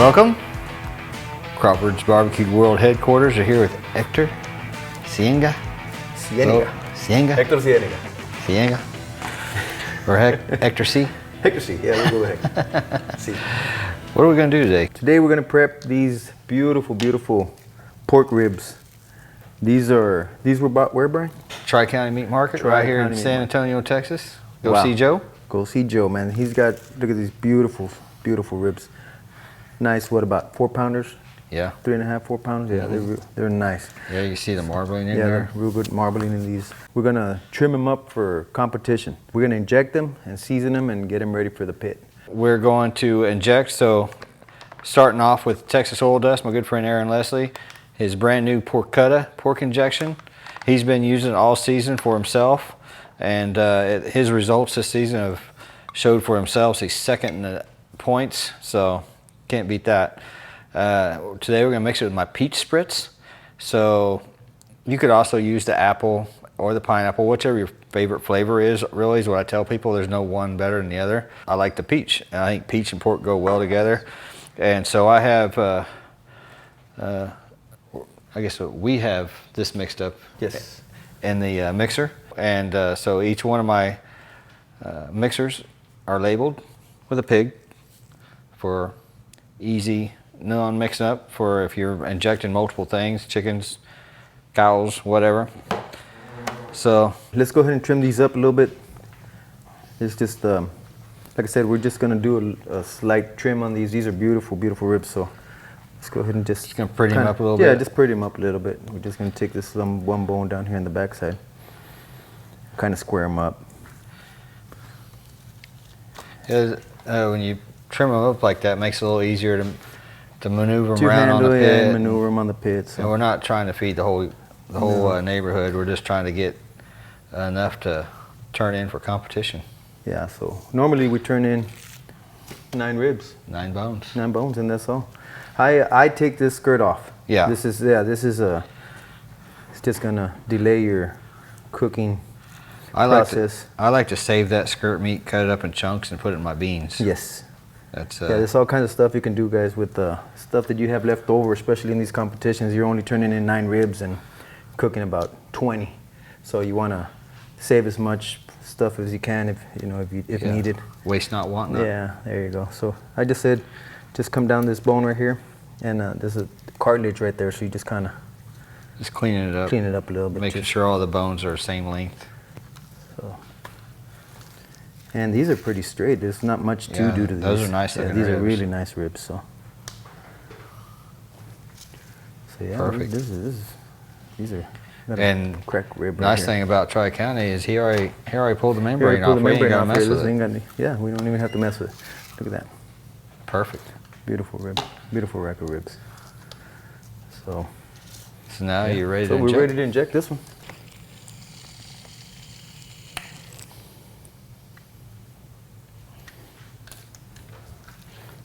Welcome. Crawford's Barbecue World Headquarters are here with Hector Cienega. Cienega? Hector Cienega. Cienega. Or Hector C. Hector C. Yeah, we'll go with Hector C. What are we going to do today? Today we're going to prep these beautiful, beautiful pork ribs. These were bought where, Brian? Tri-County Meat Market right here in San Antonio, Texas. Go see Joe. Go see Joe, man. He's got, look at these beautiful, beautiful ribs. Nice, what, about 4-pounders? Yeah. 3.5, 4 pounds? Yeah, they're nice. Yeah, you see the marbling in there? there? Yeah, real good marbling in these. We're gonna trim them up for competition. We're gonna inject them and season them and get them ready for the pit. We're going to inject, so starting off with Texas Oil Dust, my good friend Aaron Leslie, his brand new pork injection. He's been using it all season for himself, and his results this season have showed for himself. He's second in the points, so can't beat that. Today we're gonna mix it with my peach spritz. So you could also use the apple or the pineapple, whichever your favorite flavor is, really is what I tell people. There's no one better than the other. I like the peach. I think peach and pork go well together. And so I have, I guess we have this mixed up in the mixer. And so each one of my mixers are labeled with a pig for easy non-mixing up, for if you're injecting multiple things, chickens, cows, whatever. So let's go ahead and trim these up a little bit. It's just, like I said, we're just gonna do a slight trim on these. These are beautiful, beautiful ribs, so let's go ahead and just gonna pretty them up a little bit? Yeah, just pretty them up a little bit. We're just gonna take this one bone down here in the backside, kind of square them up. When you trim them up like that, it makes it a little easier to maneuver them around on the pit. And maneuver them on the pit. So. And we're not trying to feed the whole neighborhood. We're just trying to get enough to turn in for competition. Yeah. So normally we turn in 9 ribs. 9 bones. 9 bones, and that's all. I take this skirt off. Yeah. This is it's just gonna delay your cooking process. I like to save that skirt meat, cut it up in chunks, and put it in my beans. Yes. That's yeah, there's all kinds of stuff you can do, guys, with stuff that you have left over, especially in these competitions. You're only turning in 9 ribs and cooking about 20. So you want to save as much stuff as you can if needed. Waste not, want not. Yeah, there you go. So I just said, just come down this bone right here, and there's a cartilage right there, so you just kind of just cleaning it up. Clean it up a little bit. Making sure all the bones are the same length. So. And these are pretty straight. There's not much to do to these. Those are nice looking ribs. These are really nice ribs. So yeah, perfect. These are and crack rib. Nice thing about Tri-County is he already pulled the membrane off. We ain't gotta mess with it. Yeah, we don't even have to mess with it. Look at that. Perfect. Beautiful rib. Beautiful rack of ribs. So now you're ready to inject. So we're ready to inject this one.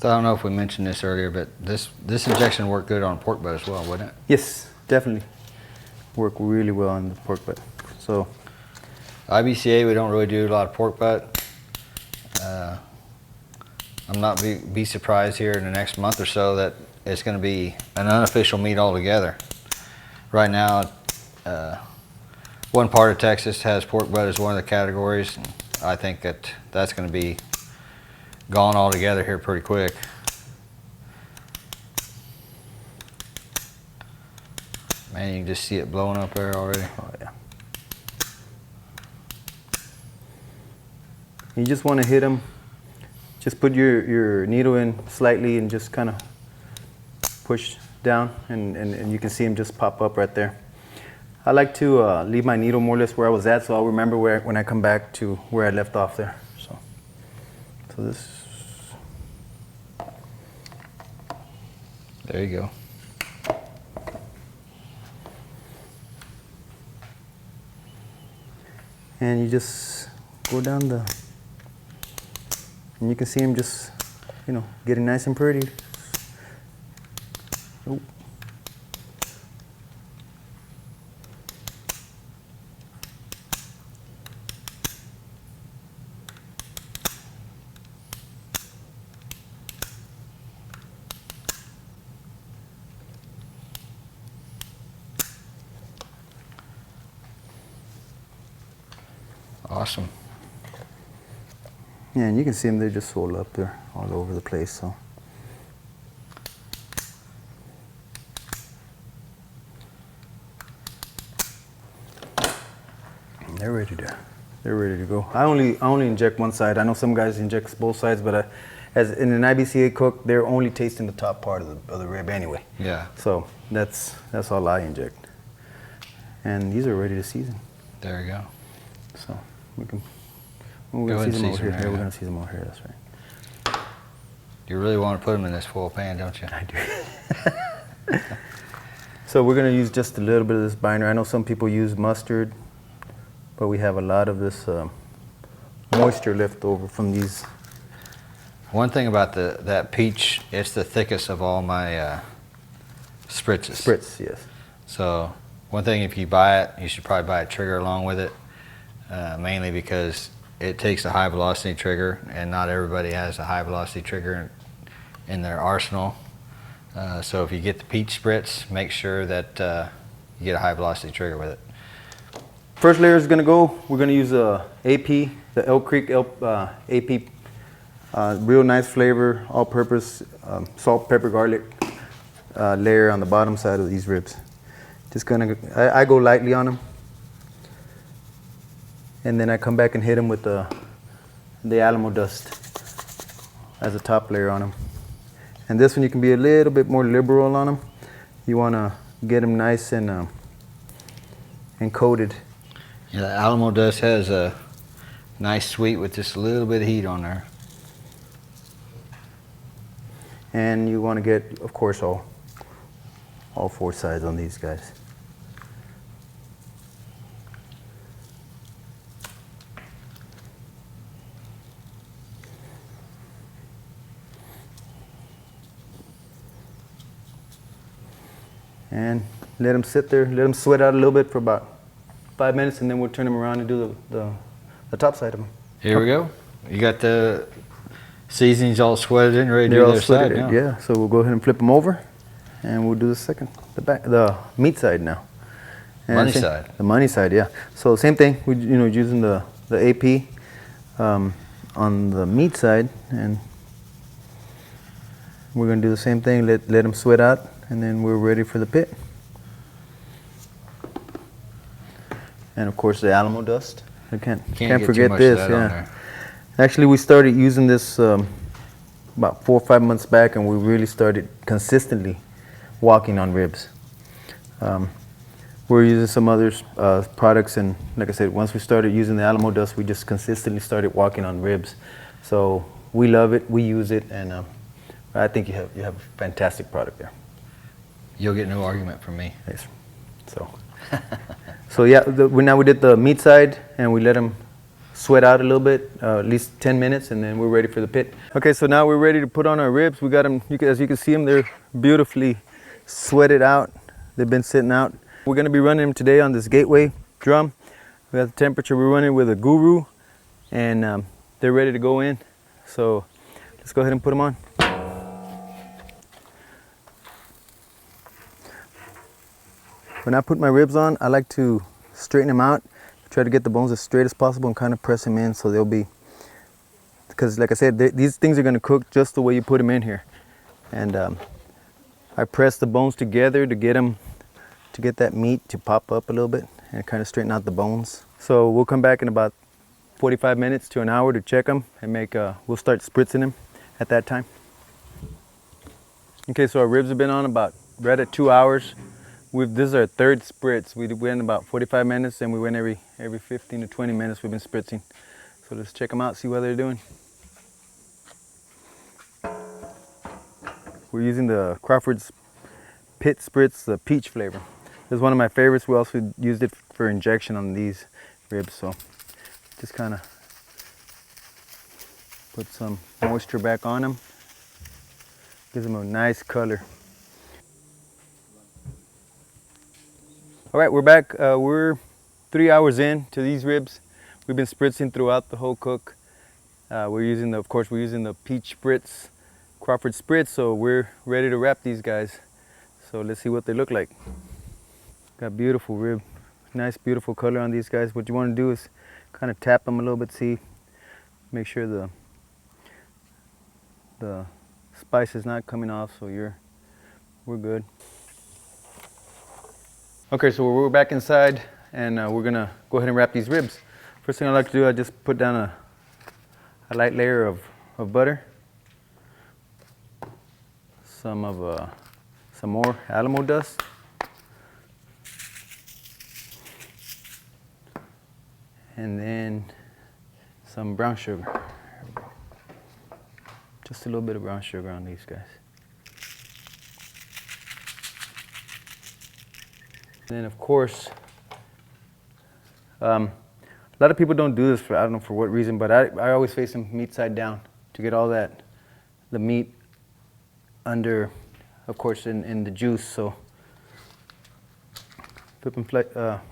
I don't know if we mentioned this earlier, but this injection worked good on pork butt as well, wouldn't it? Yes, definitely. Worked really well on the pork butt. So IBCA, we don't really do a lot of pork butt. I'm not be surprised here in the next month or so that it's going to be an unofficial meat altogether. Right now, one part of Texas has pork butt as one of the categories. And I think that's going to be gone altogether here pretty quick. Man, you can just see it blowing up there already. Oh yeah. You just want to hit them. Just put your needle in slightly and just kind of push down, and you can see them just pop up right there. I like to leave my needle more or less where I was at, so I'll remember when I come back to where I left off there. So this. There you go. And you just go down and you can see them just, getting nice and pretty. Oh. Awesome. Yeah, and you can see them, they're just swollen up there all over the place. So they're ready to go. I only inject one side. I know some guys inject both sides, but as in an IBCA cook, they're only tasting the top part of the rib anyway. Yeah. So that's all I inject. And these are ready to season. There you go. So we're Go gonna ahead and season them over season here. there, Yeah, we're yeah. gonna season them over here. That's right. You really want to put them in this foil pan, don't you? I do. So we're gonna use just a little bit of this binder. I know some people use mustard, but we have a lot of this moisture left over from these. One thing about that peach, it's the thickest of all my spritzes. Spritz, yes. So one thing, if you buy it, you should probably buy a trigger along with it, mainly because it takes a high velocity trigger, and not everybody has a high velocity trigger in their arsenal. So if you get the peach spritz, make sure that you get a high velocity trigger with it. First layer is gonna go. We're gonna use AP, the Elk Creek AP, real nice flavor, all-purpose salt, pepper, garlic layer on the bottom side of these ribs. Just gonna, I go lightly on them, and then I come back and hit them with the Alamo dust as a top layer on them. And this one you can be a little bit more liberal on them. You wanna get them nice and coated. Yeah, the Alamo dust has a nice sweet with just a little bit of heat on there. And you wanna get, of course, all four sides on these guys. And let them sit there, let them sweat out a little bit for about 5 minutes, and then we'll turn them around and do the top side of them. Here we go. You got the seasonings all sweated in, ready to do They're all their side sweated, now. yeah. So we'll go ahead and flip them over, and we'll do the meat side now. And Money side. The money side, yeah. So same thing. We using the AP on the meat side, and we're gonna do the same thing. Let them sweat out, and then we're ready for the pit. And of course the Alamo dust. I can't get too forget much this. of that on Yeah. there. Actually, we started using this about 4 or 5 months back, and we really started consistently walking on ribs. We're using some other products, and like I said, once we started using the Alamo dust, we just consistently started walking on ribs. So we love it, we use it, and I think you have a fantastic product there. You'll get no argument from me. Yes. So yeah, now we did the meat side, and we let them sweat out a little bit, at least 10 minutes, and then we're ready for the pit. Okay, so now we're ready to put on our ribs. We got them, as you can see them, they're beautifully sweated out. They've been sitting out. We're gonna be running them today on this Gateway drum. We got the temperature, we're running with a Guru, and they're ready to go in. So let's go ahead and put them on. When I put my ribs on, I like to straighten them out, try to get the bones as straight as possible, and kind of press them in so they'll be, because like I said, these things are going to cook just the way you put them in here. And I press the bones together to get that meat to pop up a little bit and kind of straighten out the bones. So we'll come back in about 45 minutes to an hour to check them and we'll start spritzing them at that time. Okay, so our ribs have been on about right at 2 hours. This is our third spritz. We went about 45 minutes, and we went every 15 to 20 minutes we've been spritzing. So let's check them out, see what they're doing. We're using the Crawford's Pit Spritz, the peach flavor. This is one of my favorites. We also used it for injection on these ribs, so just kind of put some moisture back on them. Gives them a nice color. All right, we're back. We're 3 hours in to these ribs. We've been spritzing throughout the whole cook. We're using the peach spritz, Crawford Spritz, so we're ready to wrap these guys. So let's see what they look like. Got beautiful rib, nice beautiful color on these guys. What you want to do is kind of tap them a little bit, see, make sure the spice is not coming off, so we're good. Okay, so we're back inside, and we're gonna go ahead and wrap these ribs. First thing I like to do, I just put down a light layer of butter, some more Alamo dust, and then some brown sugar. Just a little bit of brown sugar on these guys. And then of course, a lot of people don't do this I don't know for what reason, but I always face them meat side down to get all the meat under, of course, in the juice. So flip them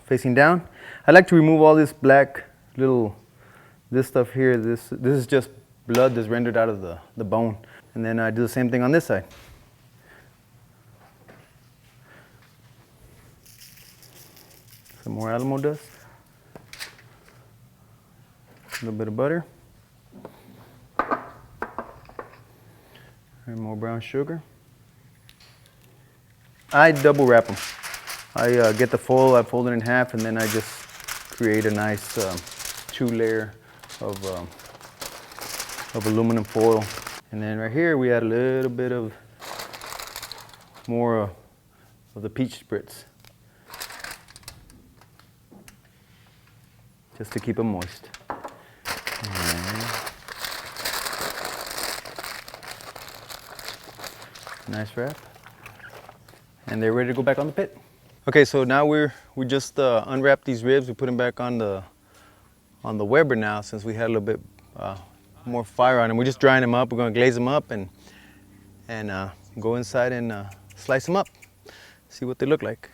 facing down. I like to remove all this black this stuff here. This is just blood that's rendered out of the bone. And then I do the same thing on this side. Some more Alamo dust. A little bit of butter. And more brown sugar. I double wrap them. I get the foil, I fold it in half, and then I just create a nice 2-layer of aluminum foil. And then right here we add a little bit of more of the peach spritz, just to keep them moist. Nice wrap. And they're ready to go back on the pit. Okay, so now we just unwrapped these ribs. We put them back on the Weber now, since we had a little bit more fire on them. We're just drying them up. We're going to glaze them up and go inside and slice them up, see what they look like.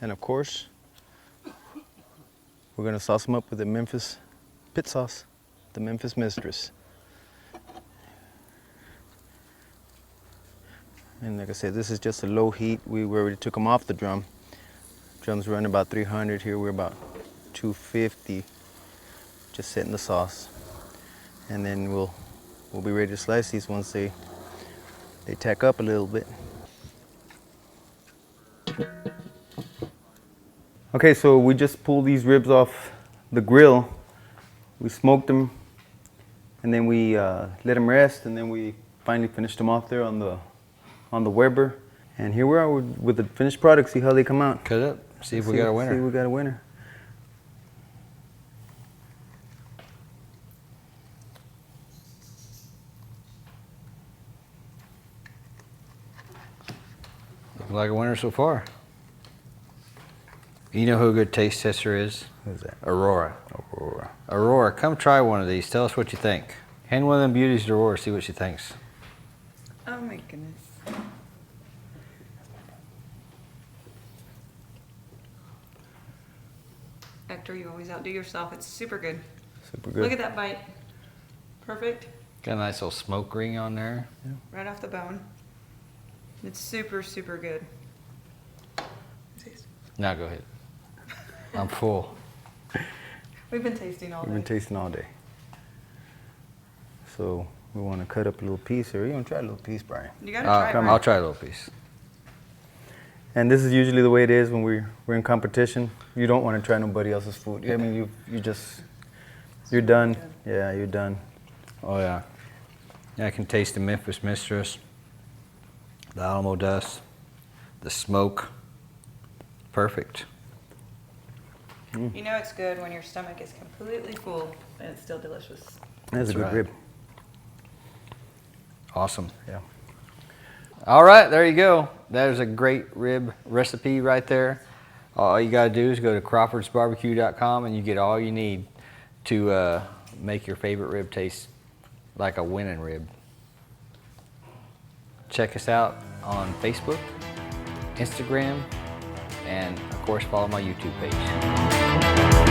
And of course, we're going to sauce them up with the Memphis pit sauce, the Memphis Mistress. And like I said, this is just a low heat. We already took them off the drum. Drum's running about 300. Here we're about 250. Just setting the sauce. And then we'll be ready to slice these once they tack up a little bit. Okay, so we just pulled these ribs off the grill. We smoked them, and then we let them rest, and then we finally finished them off there on the Weber. And here we are with the finished product. See how they come out. Cut it up. See if we got a winner. See if we got a winner. Looking like a winner so far. You know who a good taste tester is? Who's that? Aurora. Aurora, come try one of these. Tell us what you think. Hand one of them beauties to Aurora, see what she thinks. Oh my goodness. Hector, you always outdo yourself. It's super good. Super good. Look at that bite. Perfect. Got a nice little smoke ring on there. Yeah. Right off the bone. It's super, super good. Taste. Now go ahead. I'm full. We've been tasting all day. We've been tasting all day. So we want to cut up a little piece here. You want to try a little piece, Brian? You gotta try it, come right? I'll try a little piece. And this is usually the way it is when we're in competition. You don't want to try nobody else's food. I mean, you're done. Yeah, you're done. Oh yeah. Yeah, I can taste the Memphis Mistress, the Alamo dust, the smoke. Perfect. You know it's good when your stomach is completely full and it's still delicious. That's a good right. rib. Awesome. Yeah. All right, there you go. There's a great rib recipe right there. All you gotta do is go to crawfordsbarbecue.com and you get all you need to make your favorite rib taste like a winning rib. Check us out on Facebook, Instagram, and of course follow my YouTube page.